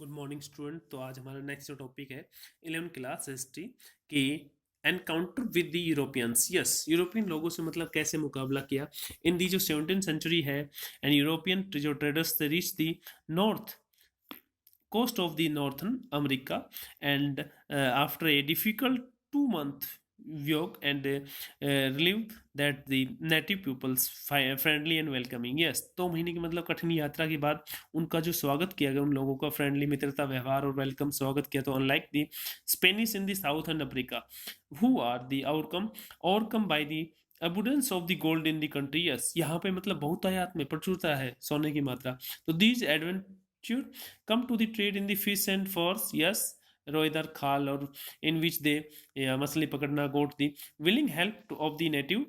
Good morning student. तो आज हमारा नेक्स्ट जो टॉपिक है 11th क्लास हिस्ट्री की encounter with the Europeans. Yes, European लोगों से मतलब कैसे मुकाबला किया इन दी जो 17th सेंचुरी है। एंड यूरोपियन जो ट्रेडर्स थे reach the north coast of the northern America, and after a difficult 2 month walk and relieved that the native peoples friendly and welcoming. Yes, 2 महीने की मतलब कठिन यात्रा के बाद उनका जो स्वागत किया गया, उन लोगों का फ्रेंडली मित्रता व्यवहार और वेलकम स्वागत किया, तो unlike the Spanish in the southern Africa who are the overcome by the abundance of the gold in the country. yes, यहाँ पे मतलब बहुतायत में प्रचुरता है सोने की मात्रा। तो these adventure come to the trade in the fish and furs. yes, रोएदार खाल और in which they मछली पकड़ना got the willing help of the native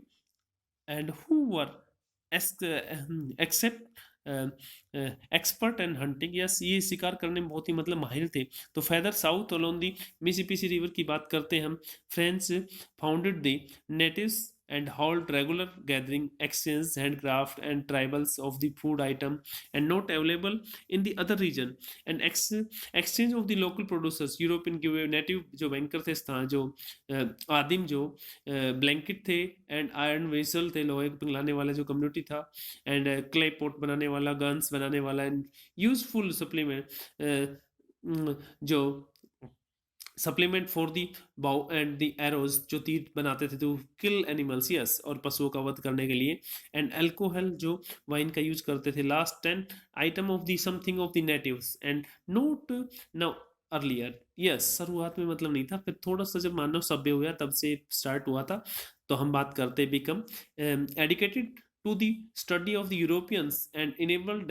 and who were accept expert and hunting. Yes, ये शिकार करने में बहुत ही मतलब माहिर थे। तो फैदर साउथ अलोन दी मिसिसिपी रिवर की बात करते हैं हम। French founded the natives and held regular gathering, exchange handcraft and tribals of the food item and not available in the other region, and exchange of the local producers। European के native जो banker थे स्थान जो आदिम जो blanket थे and iron vessel थे, लोहे को पिघलाने वाला जो कम्युनिटी था, एंड क्ले पॉट बनाने वाला, गन्स बनाने वाला, एंड यूजफुल सप्लीमेंट जो सप्लीमेंट फॉर दी बाउ एंड दी एरोज जो तीर बनाते थे तो किल एनिमल्स। यस, और पशुओं का वध करने के लिए। एंड अल्कोहल जो वाइन का यूज करते थे। Last 10 item of the something of the natives and note now earlier. Yes, शुरुआत में मतलब नहीं था, फिर थोड़ा सा जब मानव सभ्य हुआ तब से स्टार्ट हुआ था। तो हम बात करते become addicted to the study of the Europeans and enable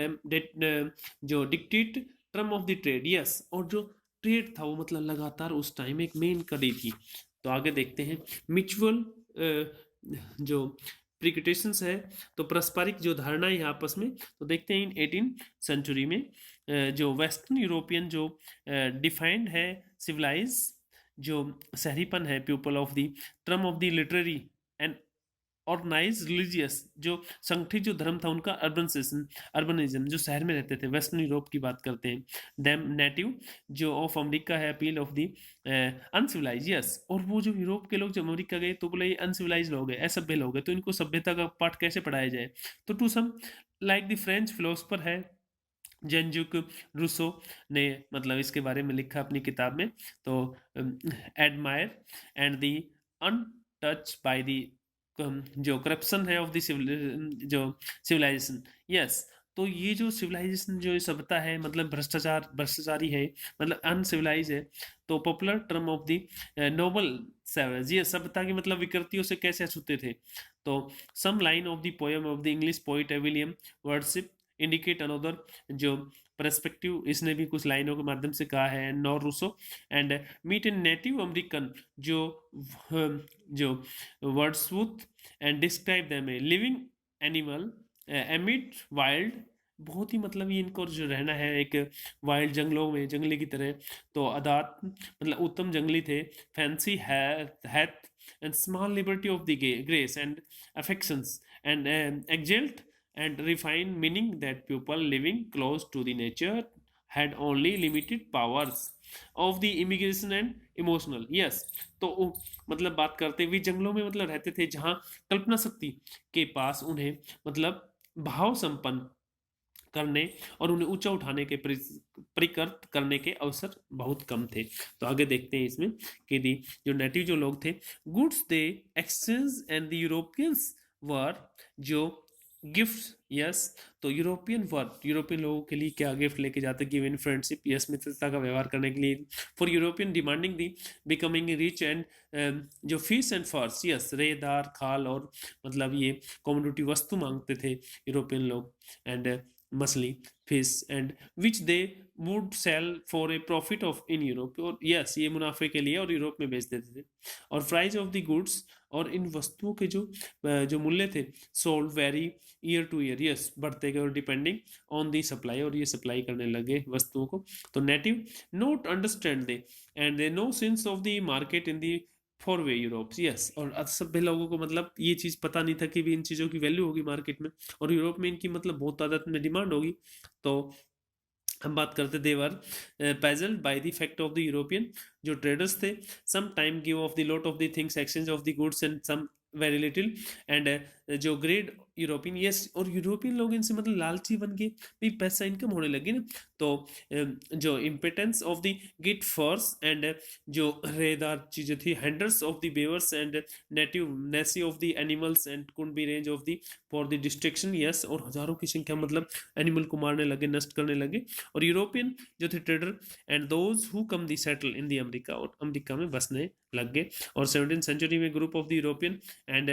जो dictate term of the trade. Yes, और जो ट्रेड था वो मतलब लगातार उस टाइम एक मेन कड़ी थी। तो आगे देखते हैं म्यूचुअल जो प्रिकटेशंस है, तो पारस्परिक जो धारणाएं हैं आपस में। तो देखते हैं इन 18 सेंचुरी में जो वेस्टर्न यूरोपियन जो डिफाइंड है सिविलाइज जो शहरीपन है, people of the term of the literary and organise religious जो संगठित जो धर्म था उनका अर्बनिज्म जो शहर में रहते थे, वेस्टर्न यूरोप की बात करते हैं। देम नेटिव जो ऑफ अमेरिका है, appeal of the uncivilised. Yes, और वो जो यूरोप के लोग जब अमेरिका गए तो बोले ये अनसिविलाइज लोग हैं, असभ्य लोग हैं, तो इनको सभ्यता का पाठ कैसे पढ़ाया जाए। तो to sum like the French philosopher है जेन-जुक रूसो ने मतलब इसके बारे में लिखा अपनी किताब में। तो admire and the untouch by the जो करप्शन है ऑफ द जो सिविलाइजेशन। यस, तो ये जो सिविलाइजेशन जो सभ्यता है मतलब भ्रष्टाचारी है, मतलब अनसिविलाइज है। तो popular term of the noble savage, ये सभ्यता की मतलब विकृतियों से कैसे अछूते थे। तो some line of the poem of the English poet William Wordsworth indicate another जो परस्पेक्टिव, इसने भी कुछ लाइनों के माध्यम से कहा है। Nor Rousseau and meet in native American जो जो Wordsworth and describe them a living animal amid wild. बहुत ही मतलब ये इनको जो रहना है एक वाइल्ड जंगलों में, जंगली की तरह। तो अदात मतलब उत्तम जंगली थे। Fancy hath and small liberty of the grace and affections and exalt and refined, meaning that people living close to the nature had only limited powers of the immigration and emotional। yes, तो मतलब बात करते हुए जंगलों में मतलब रहते थे जहां कल्पना शक्ति के पास उन्हें मतलब भाव संपन्न करने और उन्हें ऊंचा उठाने के परिकृत करने के अवसर बहुत कम थे। तो आगे देखते हैं इसमें कि दी जो नेटिव जो लोग थे goods they exchange and the Europeans were जो गिफ्ट। यस, तो यूरोपियन लोगों के लिए क्या गिफ्ट लेके जाते, गिव इन फ्रेंडशिप। यस, मित्रता का व्यवहार करने के लिए। For European demanding the becoming rich and जो फिश एंड फर्स। यस, रेदार खाल और मतलब ये कॉमोडिटी वस्तु मांगते थे यूरोपियन लोग। एंड मछली fish and which they would sell for a profit of in Europe. और यस, ये मुनाफे के लिए और यूरोप में बेच देते थे। और प्राइस ऑफ द गुड्स, और इन वस्तुओं के जो मूल्य थे sold very year two year. Yes, बढ़ते गए और डिपेंडिंग ऑन दी सप्लाई, और ये सप्लाई करने लगे वस्तुओं को। तो native note understand they and they know sense of the market in the for way Europe. Yes, और असभ्य लोगों को मतलब ये चीज़ पता नहीं था कि भी इन चीज़ों की वैल्यू होगी मार्केट में, और यूरोप में इनकी मतलब बहुत तादाद में डिमांड होगी। तो हम बात करते they were puzzled by the fact of the European जो ट्रेडर्स थे some time give of the lot of the things exchange of the goods and some very little and जो ग्रेट यूरोपियन यस और European लोग इनसे मतलब लालची बन के भी पैसा इनकम होने लगी ना तो जो importance of the gift force and जो रेदार चीजें थी handles of the beavers and native necessity of the animals and could be range of the for the destruction yes और हजारों की संख्या मतलब एनिमल को मारने लगे नष्ट करने लगे और यूरोपियन जो थे trader and those who come the settle in the America और अमेरिका में बसने लग गए और 17th सेंचुरी में group of the European and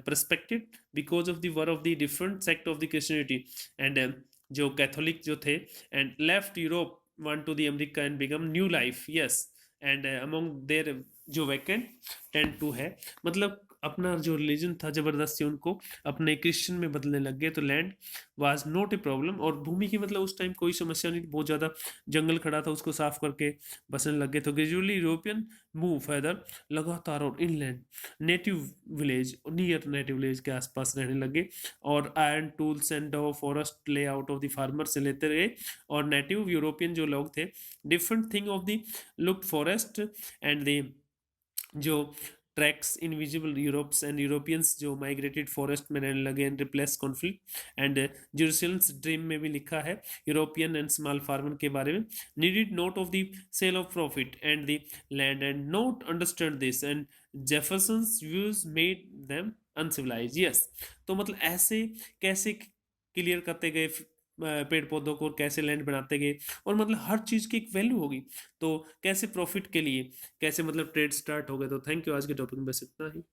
persecuted because of the war of the different sect of the Christianity and जो Catholic जो थे and left Europe one to the America and become new life yes and among there जो vacant tend to है मतलब अपना जो religion था जबरदस्ती उनको अपने क्रिश्चियन में बदलने लग गए तो land was not a problem और भूमि की मतलब उस टाइम कोई समस्या नहीं बहुत ज़्यादा जंगल खड़ा था उसको साफ करके बसने लग गए तो ग्रेजुअली यूरोपियन मूव फर्दर लगातार और inland native village near native village के आसपास रहने लगे और आयरन टूल्स एंड फॉरेस्ट ले आउट ऑफ द फार्मर से लेते रहे और नेटिव यूरोपियन जो लोग थे different thing of the look forest and the जो tracks invisible Europe's and Europeans जो माइग्रेटेड फॉरेस्ट में रहने लगे and replace conflict and Jerusalem's dream में भी लिखा है यूरोपियन एंड स्मॉल फार्मर के बारे में needed note of the sale of profit and the land and note understand this and Jefferson's views made them uncivilise yes तो मतलब ऐसे कैसे क्लियर करते गए पेड़ पौधों को कैसे लैंड बनाते गए और मतलब हर चीज़ की एक वैल्यू होगी तो कैसे प्रॉफिट के लिए कैसे मतलब ट्रेड स्टार्ट हो गए तो थैंक यू आज के टॉपिक में बस इतना ही